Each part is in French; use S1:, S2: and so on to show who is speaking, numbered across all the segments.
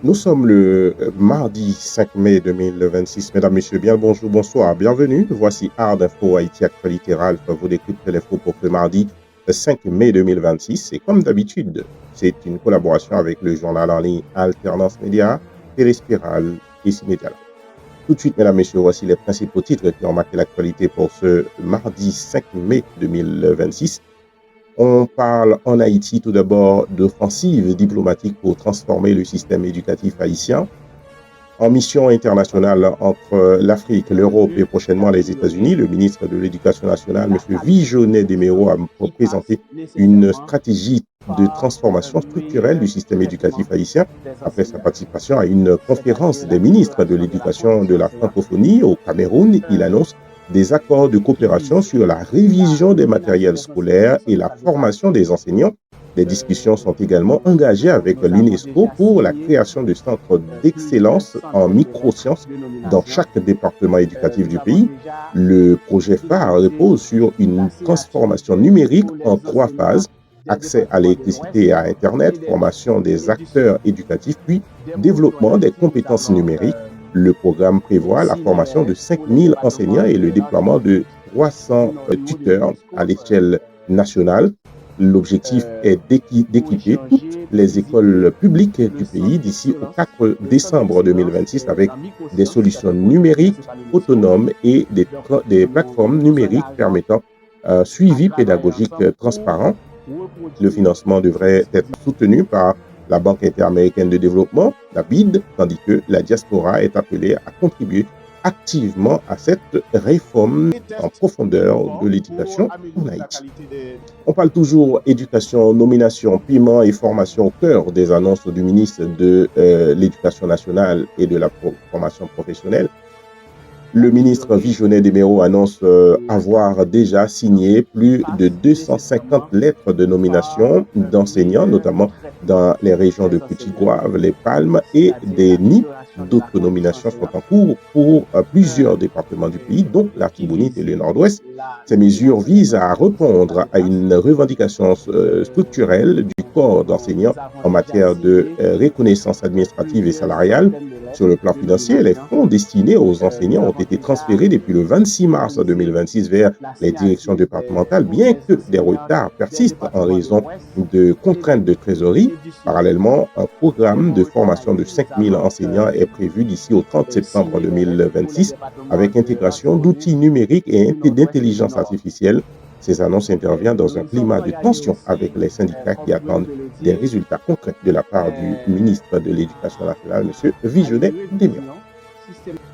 S1: Nous sommes le mardi 5 mai 2026. Mesdames, Messieurs, bien le bonjour, bonsoir, bienvenue. Voici Art Info Haïti Actualité Ralph, vous décryptez l'info pour ce mardi 5 mai 2026. Et comme d'habitude, c'est une collaboration avec le journal en ligne Alternance Média, Téléspirale et Cinédia. Tout de suite, mesdames, messieurs, voici les principaux titres qui ont marqué l'actualité pour ce mardi 5 mai 2026. On parle en Haïti tout d'abord d'offensive diplomatique pour transformer le système éducatif haïtien. En mission internationale entre l'Afrique, l'Europe et prochainement les États-Unis, le ministre de l'Éducation nationale, M. Vijonnet Desméraud, a présenté une stratégie de transformation structurelle du système éducatif haïtien après sa participation à une conférence des ministres de l'Éducation de la francophonie au Cameroun. Il annonce des accords de coopération sur la révision des matériels scolaires et la formation des enseignants. Des discussions sont également engagées avec l'UNESCO pour la création de centres d'excellence en microsciences dans chaque département éducatif du pays. Le projet phare repose sur une transformation numérique en 3 phases: accès à l'électricité et à Internet, formation des acteurs éducatifs, puis développement des compétences numériques. Le programme prévoit la formation de 5000 enseignants et le déploiement de 300 tuteurs à l'échelle nationale. L'objectif est d'équiper toutes les écoles publiques du pays d'ici au 4 décembre 2026 avec des solutions numériques autonomes et des plateformes numériques permettant un suivi pédagogique transparent. Le financement devrait être soutenu par la Banque interaméricaine de développement, la BID, tandis que la diaspora est appelée à contribuer activement à cette réforme en profondeur de l'éducation en Haïti. On parle toujours éducation, nomination, paiement et formation au cœur des annonces du ministre de l'Éducation nationale et de la formation professionnelle. Le ministre Vijonnet Desméraud annonce avoir déjà signé plus de 250 lettres de nomination d'enseignants, notamment dans les régions de Petit-Goâve, les Palmes et des NIP. D'autres nominations sont en cours pour plusieurs départements du pays, dont l'Artibonite et le Nord-Ouest. Ces mesures visent à répondre à une revendication structurelle du corps d'enseignants en matière de reconnaissance administrative et salariale. Sur le plan financier, les fonds destinés aux enseignants ont été transférés depuis le 26 mars 2026 vers les directions départementales, bien que des retards persistent en raison de contraintes de trésorerie. Parallèlement, un programme de formation de 5000 enseignants est prévu d'ici au 30 septembre 2026 avec intégration d'outils numériques et d'intelligence artificielle. Ces annonces interviennent dans un climat de tension avec les syndicats qui attendent des résultats concrets de la part du ministre de l'Éducation nationale, M. Vijonnet Desméraud.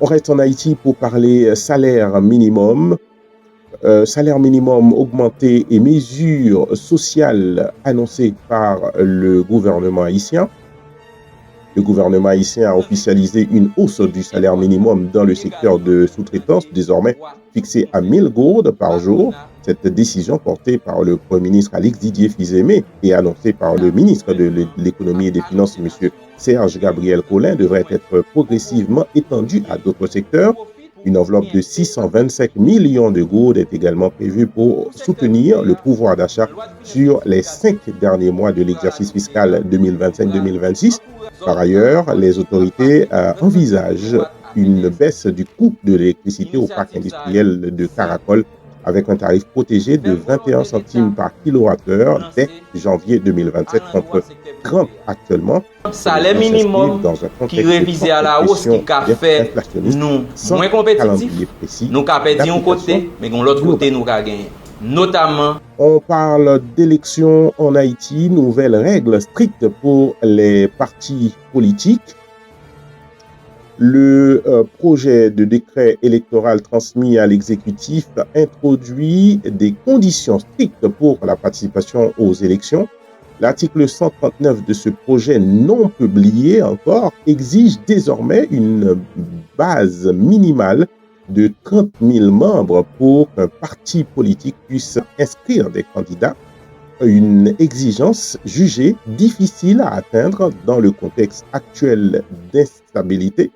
S1: On reste en Haïti pour parler salaire minimum. Salaire minimum augmenté et mesures sociales annoncées par le gouvernement haïtien. Le gouvernement haïtien a officialisé une hausse du salaire minimum dans le secteur de sous-traitance, désormais fixé à 1000 gourdes par jour. Cette décision portée par le Premier ministre Alix Didier Fils-Aimé et annoncée par le ministre de l'Économie et des Finances, M. Serge Gabriel Collin, devrait être progressivement étendue à d'autres secteurs. Une enveloppe de 625 millions de gourdes est également prévue pour soutenir le pouvoir d'achat sur les 5 derniers mois de l'exercice fiscal 2025-2026. Par ailleurs, les autorités envisagent une baisse du coût de l'électricité au parc industriel de Caracol avec un tarif protégé de 21 centimes par kilowattheure dès janvier 2027 contre 30 actuellement.
S2: Salaire minimum qui révisé à la hausse qui a fait nous moins compétitifs, nous avons perdu un côté, mais de l'autre côté nous avons gagné. Notamment,
S1: on parle d'élections en Haïti, nouvelles règles strictes pour les partis politiques. Le projet de décret électoral transmis à l'exécutif introduit des conditions strictes pour la participation aux élections. L'article 139 de ce projet non publié encore exige désormais une base minimale de 30 000 membres pour qu'un parti politique puisse inscrire des candidats, une exigence jugée difficile à atteindre dans le contexte actuel d'instabilité.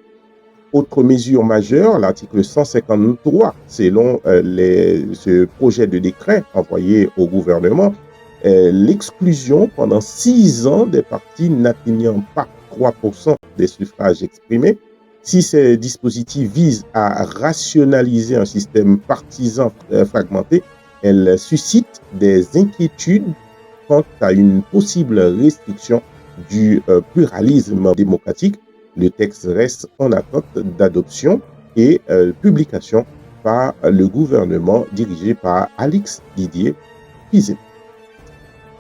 S1: Autre mesure majeure, l'article 153, selon ce projet de décret envoyé au gouvernement, l'exclusion pendant 6 ans des partis n'atteignant pas 3% des suffrages exprimés. Si ces dispositifs visent à rationaliser un système partisan fragmenté, elles suscitent des inquiétudes quant à une possible restriction du pluralisme démocratique. Le texte reste en attente d'adoption et publication par le gouvernement dirigé par Alix Didier Pisé.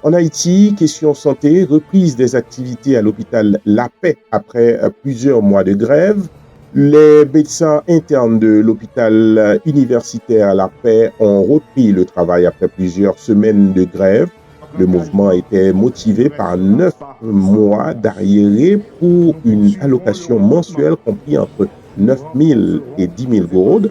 S1: En Haïti, question santé, reprise des activités à l'hôpital La Paix après plusieurs mois de grève. Les médecins internes de l'hôpital universitaire La Paix ont repris le travail après plusieurs semaines de grève. Le mouvement était motivé par 9 mois d'arriérés pour une allocation mensuelle compris entre 9 000 et 10 000 gourdes.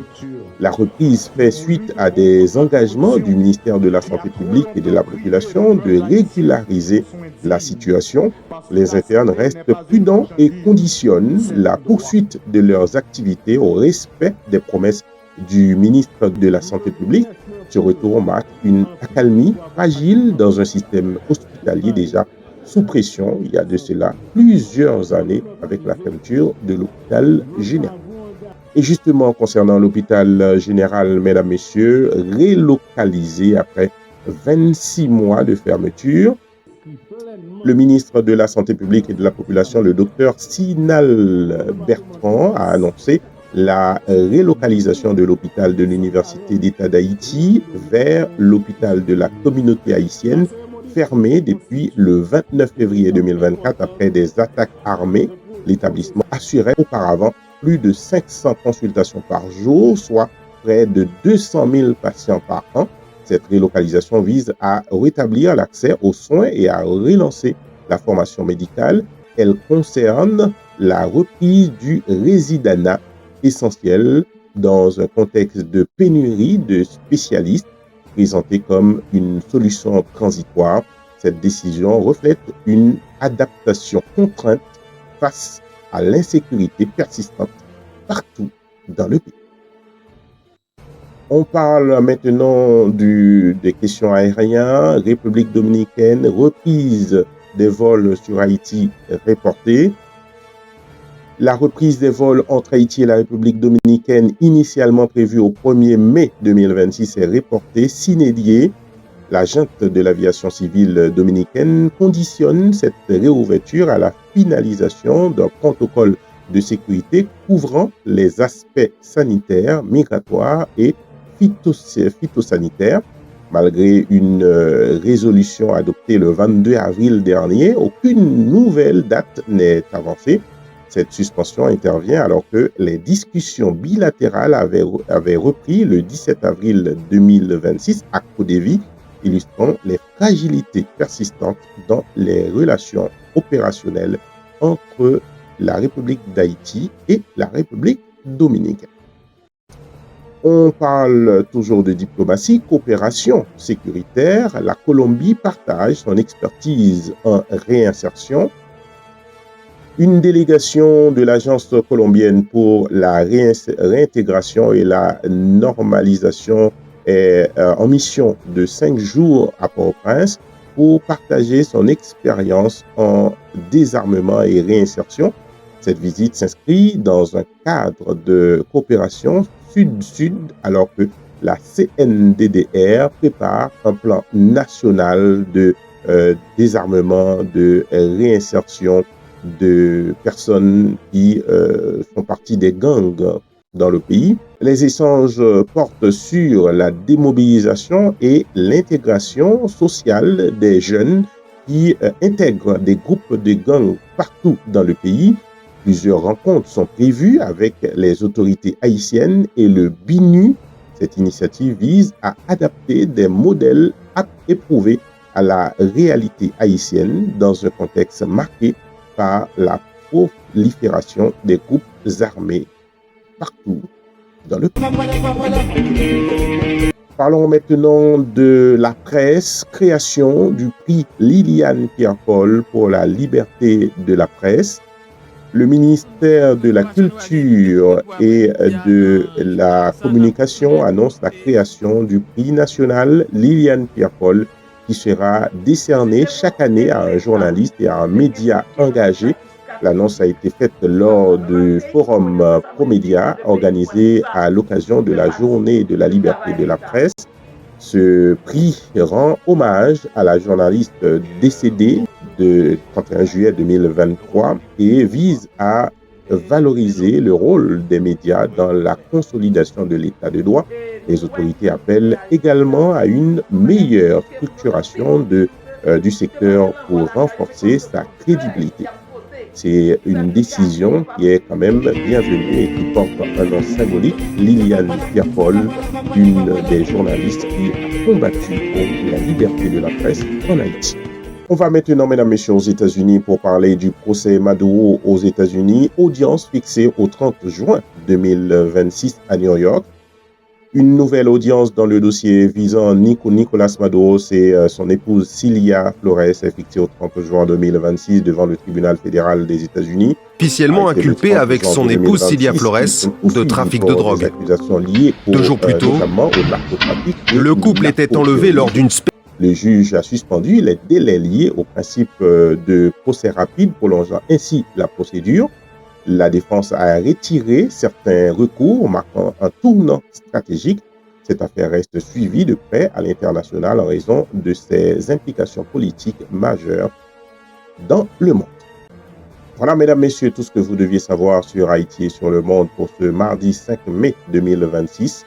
S1: La reprise fait suite à des engagements du ministère de la Santé publique et de la population de régulariser la situation. Les internes restent prudents et conditionnent la poursuite de leurs activités au respect des promesses du ministre de la Santé publique. Ce retour marque une accalmie fragile dans un système hospitalier déjà sous pression il y a de cela plusieurs années avec la fermeture de l'hôpital général. Et justement, concernant l'hôpital général, mesdames, messieurs, relocalisé après 26 mois de fermeture, le ministre de la Santé publique et de la population, le docteur Sinal Bertrand, a annoncé la relocalisation de l'hôpital de l'Université d'État d'Haïti vers l'hôpital de la communauté haïtienne, fermé depuis le 29 février 2024 après des attaques armées. L'établissement assurait auparavant plus de 500 consultations par jour, soit près de 200 000 patients par an. Cette relocalisation vise à rétablir l'accès aux soins et à relancer la formation médicale. Elle concerne la reprise du résidanat essentiel dans un contexte de pénurie de spécialistes présentée comme une solution transitoire. Cette décision reflète une adaptation contrainte face à l'insécurité persistante partout dans le pays. On parle maintenant des questions aériennes. République dominicaine, reprise des vols sur Haïti reportée. La reprise des vols entre Haïti et la République dominicaine, initialement prévue au 1er mai 2026, est reportée sine die. La junte de l'aviation civile dominicaine conditionne cette réouverture à la finalisation d'un protocole de sécurité couvrant les aspects sanitaires, migratoires et phytosanitaires. Malgré une résolution adoptée le 22 avril dernier, aucune nouvelle date n'est avancée. Cette suspension intervient alors que les discussions bilatérales avaient repris le 17 avril 2026 à Codévi, illustrant les fragilités persistantes dans les relations opérationnelles entre la République d'Haïti et la République dominicaine. On parle toujours de diplomatie, coopération sécuritaire. La Colombie partage son expertise en réinsertion. Une délégation de l'Agence colombienne pour la réintégration et la normalisation est en mission de 5 jours à Port-au-Prince pour partager son expérience en désarmement et réinsertion. Cette visite s'inscrit dans un cadre de coopération sud-sud alors que la CNDDR prépare un plan national de désarmement, de réinsertion de personnes qui font partie des gangs dans le pays. Les échanges portent sur la démobilisation et l'intégration sociale des jeunes qui intègrent des groupes de gangs partout dans le pays. Plusieurs rencontres sont prévues avec les autorités haïtiennes et le BINU. Cette initiative vise à adapter des modèles éprouvés à la réalité haïtienne dans un contexte marqué par la prolifération des groupes armés partout dans le pays. Parlons maintenant de la presse, création du prix Liliane Pierre-Paul pour la liberté de la presse. Le ministère de la Culture et de la Communication annonce la création du prix national Liliane Pierre-Paul qui sera décerné chaque année à un journaliste et à un média engagé. L'annonce a été faite lors du forum Promédia organisé à l'occasion de la journée de la liberté de la presse. Ce prix rend hommage à la journaliste décédée le 31 juillet 2023 et vise à valoriser le rôle des médias dans la consolidation de l'état de droit. Les autorités appellent également à une meilleure structuration du secteur pour renforcer sa crédibilité. C'est une décision qui est quand même bienvenue et qui porte un nom symbolique. Liliane Pierre-Paul, une des journalistes qui a combattu pour la liberté de la presse en Haïti. On va maintenant, mesdames et messieurs, aux États-Unis pour parler du procès Maduro aux États-Unis. Audience fixée au 30 juin 2026 à New York. Une nouvelle audience dans le dossier visant Nicolas Maduro, c'est son épouse Cilia Flores, est fixée au 30 juin 2026 devant le tribunal fédéral des États-Unis.
S3: Officiellement inculpé avec son épouse Cilia Flores de trafic de drogue. 2 jours plus tôt, le couple était enlevé lors d'une
S1: Le juge a suspendu les délais liés au principe de procès rapide, prolongeant ainsi la procédure. La défense a retiré certains recours, marquant un tournant stratégique. Cette affaire reste suivie de près à l'international en raison de ses implications politiques majeures dans le monde. Voilà, mesdames, messieurs, tout ce que vous deviez savoir sur Haïti et sur le monde pour ce mardi 5 mai 2026.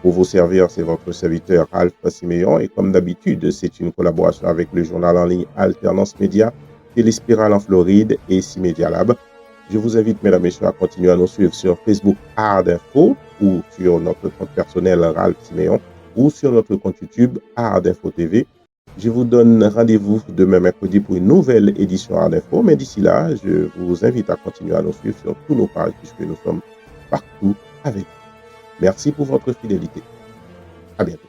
S1: Pour vous servir, c'est votre serviteur Alpha Siméon. Et comme d'habitude, c'est une collaboration avec le journal en ligne Alternance Média, Téléspirale en Floride et C-Media Lab. Je vous invite, mesdames et messieurs, à continuer à nous suivre sur Facebook Ard Info ou sur notre compte personnel Ralph Siméon ou sur notre compte YouTube Ard Info TV. Je vous donne rendez-vous demain mercredi pour une nouvelle édition Ard Info. Mais d'ici là, je vous invite à continuer à nous suivre sur tous nos pages puisque nous sommes partout avec vous. Merci pour votre fidélité. À bientôt.